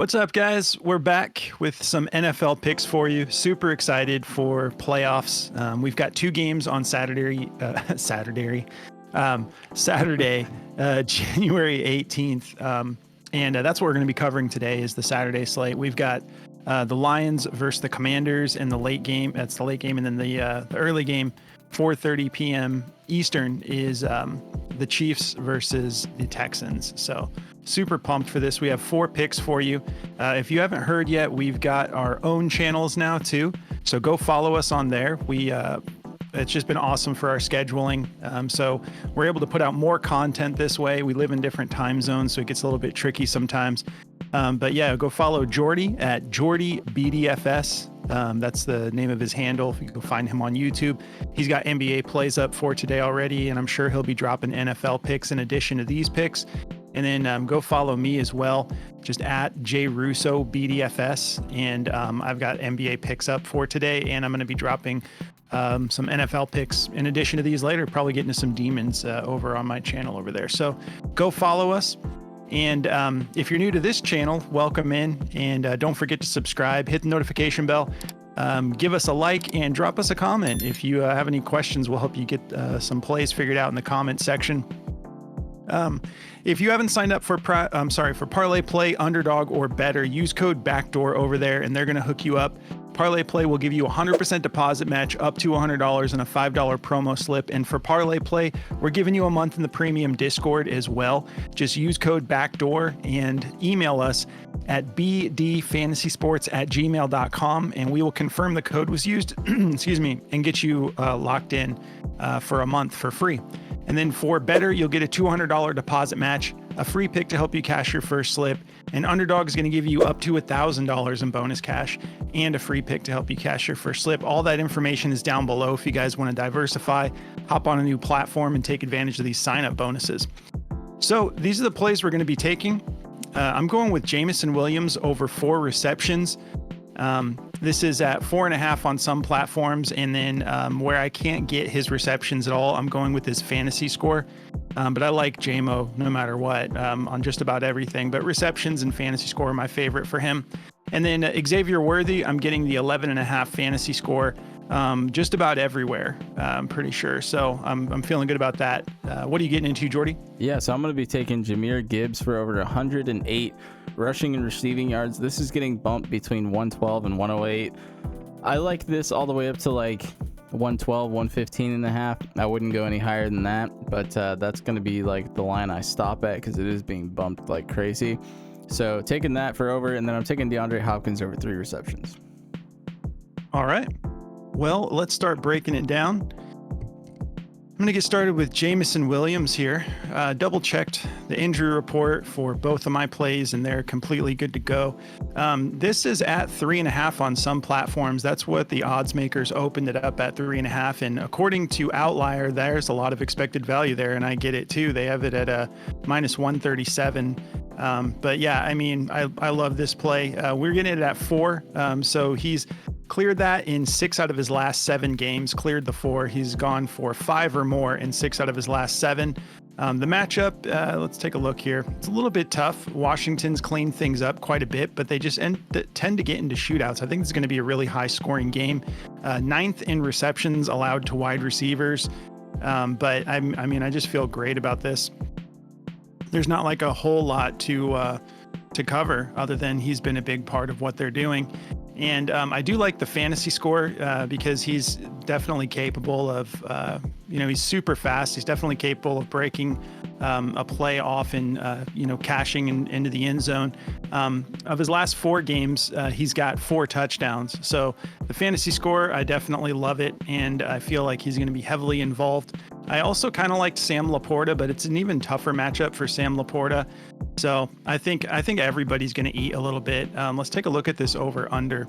What's up, guys? We're back with some NFL picks for you. Super excited for playoffs. We've got two games on Saturday, January 18th. And that's what we're going to be covering today is the Saturday slate. We've got the Lions versus the Commanders in the late game. That's the late game. And then the early game, 4:30 p.m. Eastern, is the Chiefs versus the Texans. So super pumped for this. We have 4 picks for you. If you haven't heard yet, we've got our own channels now too. So go follow us on there. It's just been awesome for our scheduling. So we're able to put out more content this way. We live in different time zones, so it gets a little bit tricky sometimes. But yeah, go follow Jordy at JordyBDFS. That's the name of his handle. You can go find him on YouTube. He's got NBA plays up for today already, and I'm sure he'll be dropping NFL picks in addition to these picks. And then go follow me as well, just at JRussoBDFS. And I've got NBA picks up for today, and I'm going to be dropping some NFL picks in addition to these later, probably getting to some demons over on my channel over there. So go follow us. And if you're new to this channel, welcome in. And don't forget to subscribe, hit the notification bell, give us a like, and drop us a comment. If you have any questions, we'll help you get some plays figured out in the comment section. If you haven't signed up for Parlay Play, Underdog, or Better, use code BACKDOOR over there, and they're going to hook you up. Parlay Play will give you a 100% deposit match up to $100 and a $5 promo slip. And for Parlay Play, we're giving you a month in the premium Discord as well. Just use code BACKDOOR and email us at bdfantasysports@gmail.com, and we will confirm the code was used, excuse me, and get you locked in for a month for free. And then for Better, you'll get a $200 deposit match, a free pick to help you cash your first slip. And Underdog is going to give you up to $1,000 in bonus cash and a free pick to help you cash your first slip. All that information is down below if you guys want to diversify, hop on a new platform, and take advantage of these sign-up bonuses. So these are the plays we're going to be taking. I'm going with Jameson Williams over 4 receptions. This is at 4.5 on some platforms, and then where I can't get his receptions at all, I'm going with his fantasy score. But I like JMO no matter what on just about everything. But receptions and fantasy score are my favorite for him. And then Xavier Worthy, I'm getting the 11.5 fantasy score just about everywhere, I'm pretty sure. So I'm feeling good about that. What are you getting into, Jordy? Yeah, so I'm going to be taking Jahmyr Gibbs for over 108 rushing and receiving yards. This is getting bumped between 112 and 108. I like this all the way up to like 112, 115 and a half. I wouldn't go any higher than that, but that's going to be like the line I stop at because it is being bumped like crazy. So taking that for over, and then I'm taking DeAndre Hopkins over 3 receptions. All right. Well, let's start breaking it down. I'm going to get started with Jameson Williams here. Double checked the injury report for both of my plays, and they're completely good to go. This is at 3.5 on some platforms. That's what the odds makers opened it up at, 3.5. And according to Outlier, there's a lot of expected value there, and I get it too. They have it at a minus 137. But yeah, I mean, I love this play. We're getting it at 4. So he's cleared that in 6 out of his last 7 games, cleared the 4. He's gone for 5 or more in 6 out of his last 7. The matchup, let's take a look here. It's a little bit tough. Washington's cleaned things up quite a bit, but they just tend to get into shootouts. I think it's going to be a really high scoring game. 9th in receptions allowed to wide receivers. But I mean, I just feel great about this. There's not like a whole lot to cover other than he's been a big part of what they're doing. And I do like the fantasy score because he's definitely capable of, he's super fast. He's definitely capable of breaking a play off and, cashing into the end zone. Of his last 4 games, he's got 4 touchdowns. So the fantasy score, I definitely love it. And I feel like he's going to be heavily involved. I also kind of liked Sam Laporta, but it's an even tougher matchup for Sam Laporta. So I think everybody's going to eat a little bit. Let's take a look at this over under.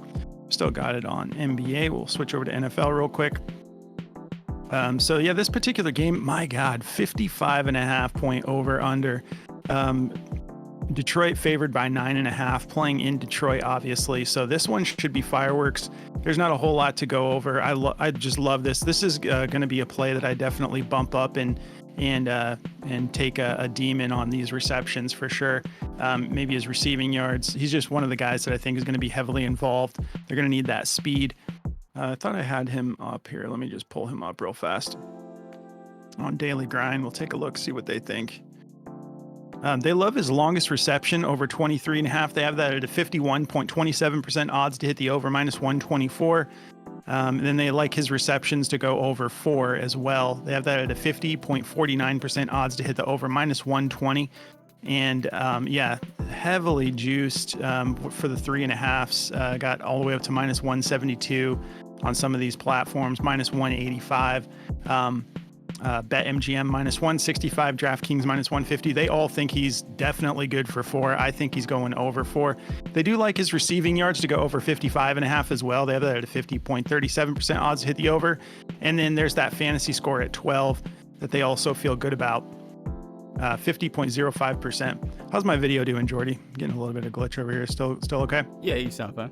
Still got it on NBA. We'll switch over to NFL real quick. So yeah, this particular game, my God, 55.5 point over under. Detroit favored by 9.5, playing in Detroit, obviously. So this one should be fireworks. There's not a whole lot to go over. I just love this. This is going to be a play that I definitely bump up and take a demon on these receptions for sure. Maybe his receiving yards. He's just one of the guys that I think is going to be heavily involved. They're going to need that speed. I thought I had him up here. Let me just pull him up real fast. On Daily Grind, we'll take a look, see what they think. They love his longest reception over 23.5. They have that at a 51.27% odds to hit the over, -124. And then they like his receptions to go over 4 as well. They have that at a 50.49% odds to hit the over, -120. And yeah, heavily juiced for the 3.5s. Got all the way up to -172 on some of these platforms, -185. BetMGM -165, DraftKings -150. They all think he's definitely good for 4. I think he's going over 4. They do like his receiving yards to go over 55.5 as well. They have that at a 50.37% odds to hit the over. And then there's that fantasy score at 12 that they also feel good about. 50.05%. How's my video doing, Jordy? Getting a little bit of glitch over here. Still okay? Yeah, you sound fine.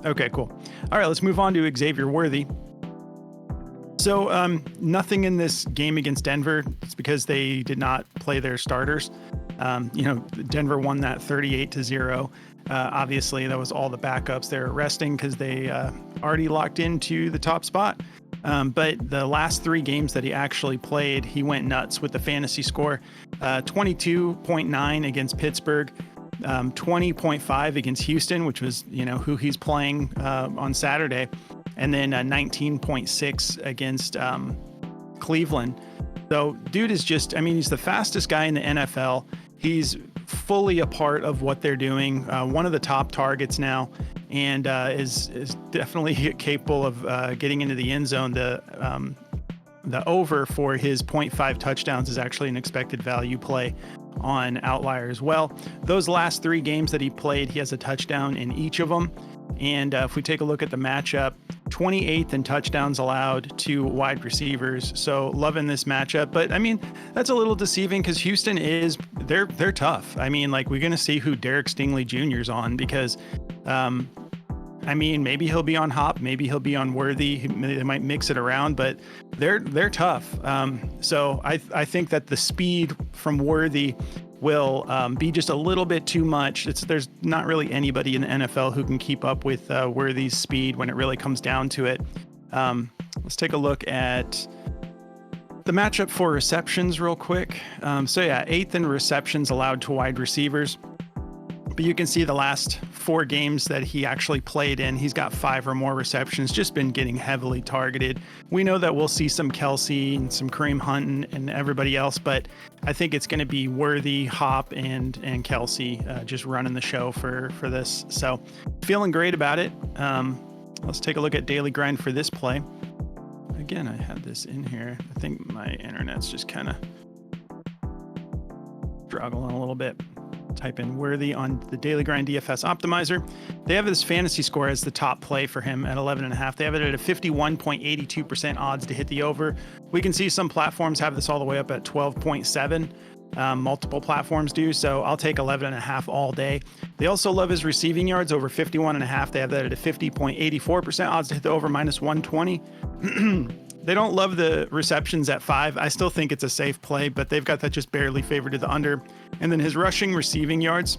Okay, cool. All right, let's move on to Xavier Worthy. So nothing in this game against Denver. It's because they did not play their starters. Denver won that 38-0. Obviously, that was all the backups they're resting because they already locked into the top spot. But the last 3 games that he actually played, he went nuts with the fantasy score. 22.9 against Pittsburgh, 20.5 against Houston, which was, who he's playing on Saturday. And then 19.6 against Cleveland. So dude is just, he's the fastest guy in the NFL. He's fully a part of what they're doing. One of the top targets now, and is definitely capable of getting into the end zone. The over for his 0.5 touchdowns is actually an expected value play on Outlier as well. Those last 3 games that he played, he has a touchdown in each of them. And if we take a look at the matchup, 28th in touchdowns allowed to wide receivers. So loving this matchup. But that's a little deceiving because Houston they're tough. We're going to see who Derek Stingley Jr. is on because, maybe he'll be on Hop, maybe he'll be on Worthy. They might mix it around, but they're tough. So I think that the speed from Worthy will be just a little bit too much. There's not really anybody in the NFL who can keep up with Worthy's speed when it really comes down to it. Let's take a look at the matchup for receptions real quick. 8th in receptions allowed to wide receivers. But you can see the last 4 games that he actually played in, he's got 5 or more receptions, just been getting heavily targeted. We know that we'll see some Kelsey and some Kareem Hunt and everybody else, but I think it's going to be Worthy, Hop, and Kelsey just running the show for this. So feeling great about it. Let's take a look at Daily Grind for this play. Again, I had this in here. I think my internet's just kind of struggling a little bit. Type in Worthy on the Daily Grind DFS optimizer. They have this fantasy score as the top play for him at 11.5. They have it at a 51.82% odds to hit the over. We can see some platforms have this all the way up at 12.7. Multiple platforms do, so I'll take 11.5 all day. They also love his receiving yards over 51.5. They have that at a 50.84% odds to hit the over, -120. They don't love the receptions at 5. I still think it's a safe play, but they've got that just barely favored to the under. And then his rushing receiving yards,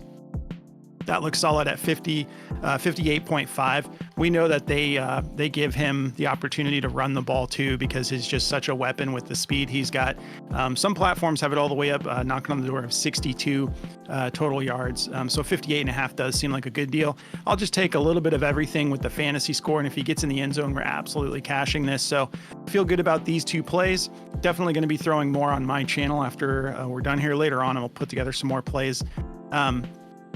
that looks solid at 58.5. We know that they give him the opportunity to run the ball too because he's just such a weapon with the speed he's got. Some platforms have it all the way up, knocking on the door of 62 total yards. So 58.5 does seem like a good deal. I'll just take a little bit of everything with the fantasy score, and if he gets in the end zone, we're absolutely cashing this. So feel good about these 2 plays. Definitely going to be throwing more on my channel after we're done here later on, and we'll put together some more plays.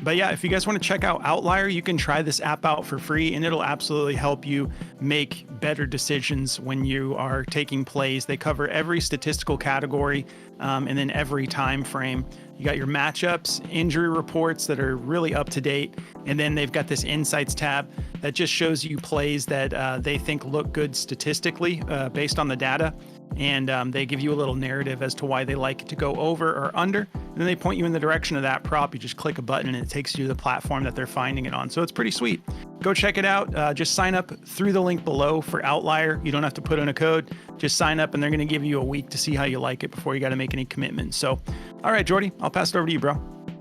But yeah, if you guys want to check out Outlier, you can try this app out for free, and it'll absolutely help you make better decisions when you are taking plays. They cover every statistical category and then every time frame. You got your matchups, injury reports that are really up to date, and then they've got this insights tab that just shows you plays that they think look good statistically based on the data. and they give you a little narrative as to why they like it to go over or under. And then they point you in the direction of that prop. You just click a button and it takes you to the platform that they're finding it on. So it's pretty sweet. Go check it out. Just sign up through the link below for Outlier. You don't have to put in a code. Just sign up and they're going to give you a week to see how you like it before you got to make any commitments. So, all right, Jordy, I'll pass it over to you, bro.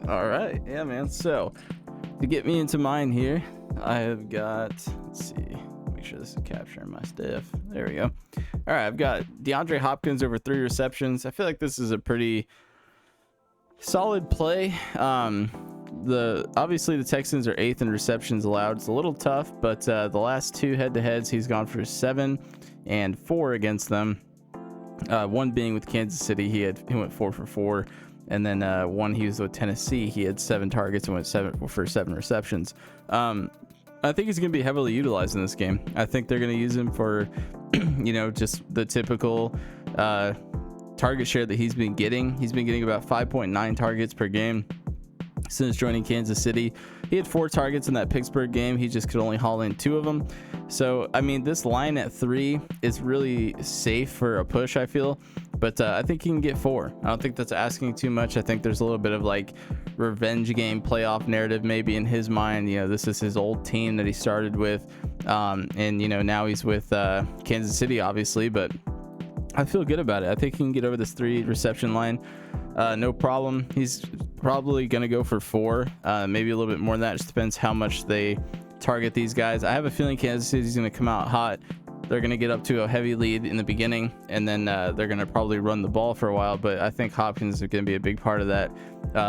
All right. Yeah, man. So to get me into mine here, I have got, let's see, make sure this is capturing my stuff. There we go. All right. I've got DeAndre Hopkins over 3 receptions. I feel like this is a pretty solid play. Obviously the Texans are 8th in receptions allowed. It's a little tough, but the last 2 head-to-heads, he's gone for 7 and 4 against them. One being with Kansas City, he went 4 for 4. And then one he was with Tennessee, he had 7 targets and went 7 receptions. I think he's going to be heavily utilized in this game. I think they're going to use him for, just the typical target share that he's been getting. He's been getting about 5.9 targets per game since joining Kansas City. He had 4 targets in that Pittsburgh game. He just could only haul in 2 of them. So, I mean, this line at 3 is really safe for a push, I feel. But I think he can get 4. I don't think that's asking too much. I think there's a little bit of like revenge game playoff narrative maybe in his mind. This is his old team that he started with. And now he's with Kansas City, obviously. But I feel good about it. I think he can get over this 3 reception line. No problem. He's probably going to go for 4, maybe a little bit more than that. It just depends how much they target these guys. I have a feeling Kansas City is going to come out hot. They're going to get up to a heavy lead in the beginning, and then they're going to probably run the ball for a while. But I think Hopkins is going to be a big part of that,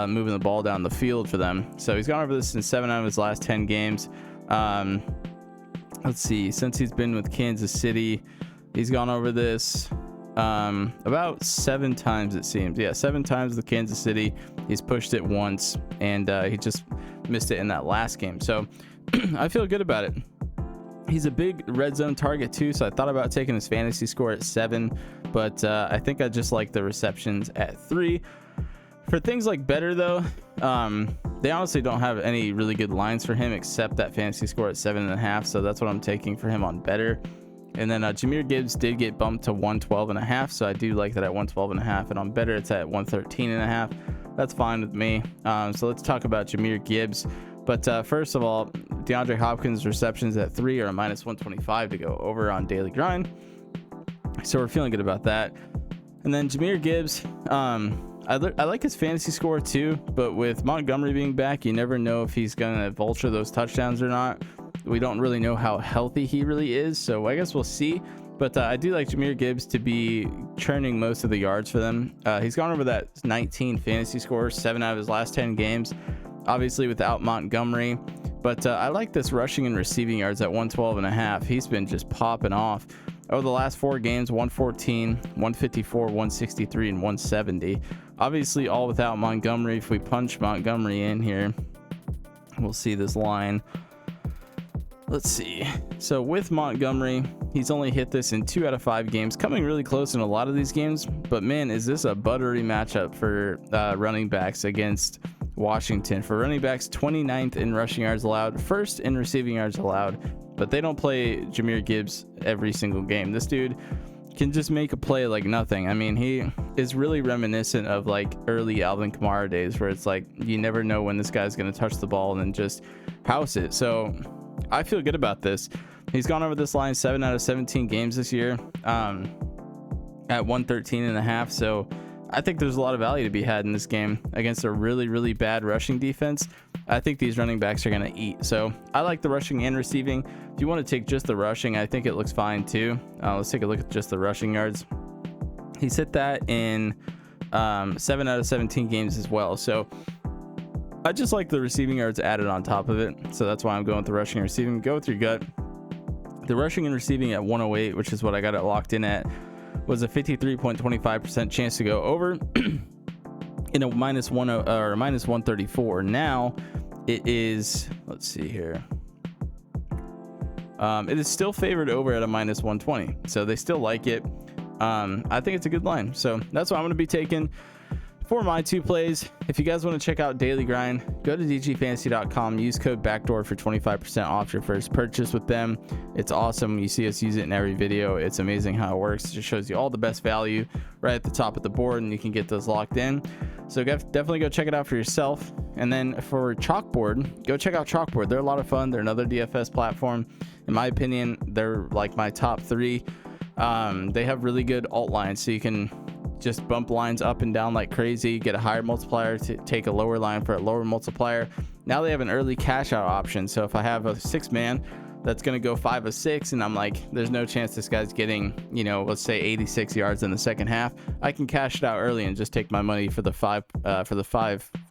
moving the ball down the field for them. So he's gone over this in 7 out of his last 10 games. Let's see. Since he's been with Kansas City, he's gone over this about 7 times, it seems. Yeah, 7 times with Kansas City. He's pushed it once, and he just missed it in that last game. So I feel good about it. He's a big red zone target too, so I thought about taking his fantasy score at 7, but I think I just like the receptions at 3. For things like better though, they honestly don't have any really good lines for him except that fantasy score at 7.5, so that's what I'm taking for him on better. And then Jahmyr Gibbs did get bumped to 112.5, so I do like that at 112.5, and on better it's at 113.5. That's fine with me. So let's talk about Jahmyr Gibbs. But first of all, DeAndre Hopkins receptions at 3 are a minus 125 to go over on Daily Grind. So we're feeling good about that. And then Jahmyr Gibbs, I like his fantasy score too, but with Montgomery being back, you never know if he's going to vulture those touchdowns or not. We don't really know how healthy he really is, so I guess we'll see. But I do like Jahmyr Gibbs to be churning most of the yards for them. He's gone over that 19 fantasy score, 7 out of his last 10 games. Obviously without Montgomery, but I like this rushing and receiving yards at 112.5. He's been just popping off over the last 4 games: 114, 154, 163, and 170. Obviously all without Montgomery. If we punch Montgomery in here, we'll see this line. Let's see. So with Montgomery, he's only hit this in 2 out of 5 games, coming really close in a lot of these games. But man, is this a buttery matchup for running backs against Washington. For running backs, 29th in rushing yards allowed, 1st in receiving yards allowed, but they don't play Jahmyr Gibbs every single game. This dude can just make a play like nothing. I mean, he is really reminiscent of like early Alvin Kamara days, where it's like you never know when this guy's going to touch the ball and then just house it. So I feel good about this. He's gone over this line 7 out of 17 games this year, at 113.5. So I think there's a lot of value to be had in this game against a really, really bad rushing defense. I think these running backs are going to eat. So I like the rushing and receiving. If you want to take just the rushing, I think it looks fine too. Let's take a look at just the rushing yards. He's hit that in 7 out of 17 games as well. So I just like the receiving yards added on top of it. So that's why I'm going with the rushing and receiving. Go with your gut. The rushing and receiving at 108, which is what I got it locked in at, was a 53.25% chance to go over in a minus 134. Now it is, let's see here. It is still favored over at a minus 120. So they still like it. I think it's a good line. So that's what I'm going to be taking for my 2 plays, if you guys want to check out Daily Grind, go to dgfantasy.com, use code BACKDOOR for 25% off your first purchase with them. It's awesome. You see us use it in every video. It's amazing how it works. It just shows you all the best value right at the top of the board, and you can get those locked in. So definitely go check it out for yourself. And then for Chalkboard, go check out Chalkboard. They're a lot of fun. They're another DFS platform. In my opinion, they're like my top 3. They have really good alt lines, so you can just bump lines up and down like crazy, get a higher multiplier to take a lower line for a lower multiplier. Now they have an early cash out option, so if I have a 6-man that's going to go 5 of 6 and I'm like, there's no chance this guy's getting, you know, let's say 86 yards in the second half, I can cash it out early and just take my money for the 5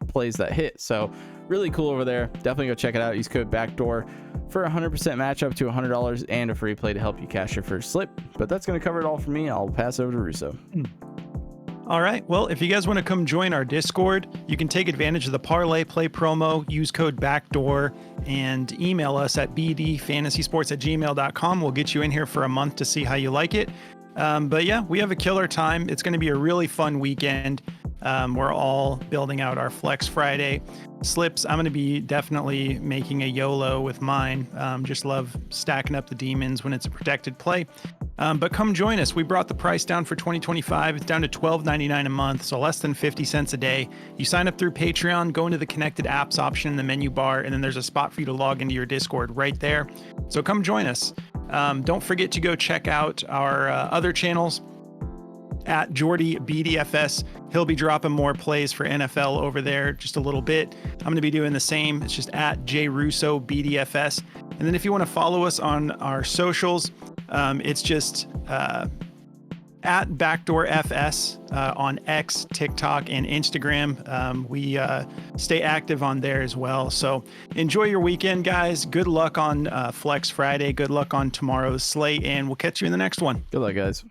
plays that hit. So really cool over there. Definitely go check it out. Use code BACKDOOR for 100% match up to $100 and a free play to help you cash your first slip. But that's going to cover it all for me. I'll pass over to Russo. All right. Well, if you guys want to come join our Discord, you can take advantage of the Parlay Play promo, use code BACKDOOR, and email us at bdfantasysports@gmail.com. We'll get you in here for a month to see how you like it. But yeah, we have a killer time. It's going to be a really fun weekend. We're all building out our Flex Friday slips. I'm going to be definitely making a YOLO with mine. Just love stacking up the demons when it's a protected play. But come join us. We brought the price down for 2025. It's down to $12.99 a month, so less than 50 cents a day. You sign up through Patreon, go into the connected apps option in the menu bar, and then there's a spot for you to log into your Discord right there. So come join us. Don't forget to go check out our other channels at Jordy BDFS. He'll be dropping more plays for NFL over there just a little bit. I'm going to be doing the same. It's just at JRusso BDFS. And then if you want to follow us on our socials, it's just at BackdoorFS on X, TikTok, and Instagram. We stay active on there as well. So enjoy your weekend, guys. Good luck on Flex Friday. Good luck on tomorrow's slate, and we'll catch you in the next one. Good luck, guys.